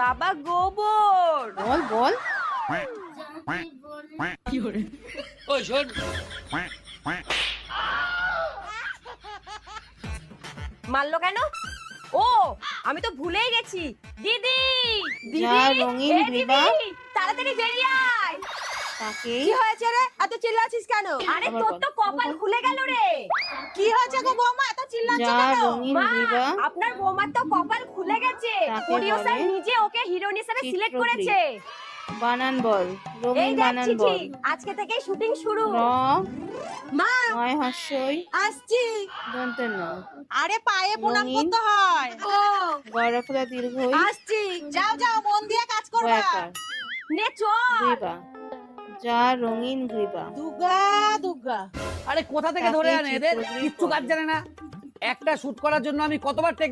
বাবা গোবর। বল বল। ওই শোন, মারলো কেন? ও আমি তো ভুলেই গেছি। দিদি যা দিদি রঙিন এ গ্রীবা। দিদি, তাড়াতাড়ি বেরিয়ে আয়। তাকেই কি হয়েছে রে, এত চিল্লাছিস কেন? আরে আবার তোর বল। তো কপাল খুলে গেল রে। কি হয়েছে গো বৌমা, এত চিল্লাচ্ছ যা কেন? রঙিন মা, গ্রীবা। আপনার বৌমার তো কপাল খুলে গেছে। তাকে প্রোডিউসার বলে নিজে ওকে হিরোইন হিসেবে সিলেক্ট চিত্রগ্রী। করেছে। বানান বল, এই রঙিন দেখ বানান চিঠি, বল। আজকে থেকেই শুটিং শুরু। র মা নয় হাস্যই আসছি। দন্তের ন। আরে পায়ে প্রণাম রঙিন। করতে হয়। ও গরফলা দীর্ঘই আসছি, যাও যাও মন দিয়ে কাজ করবা। বয়াকার। নে চল। গ্রীবা। যা রঙিন গ্রীবা। দুর্গা দুর্গা। আরে কোথা থেকে তাকে ধরে আনে এদের? চিত্রগ্রী কিচ্ছু কাজ বলে। জানে না। একটা শুট করার জন্য আমি কতবার টেক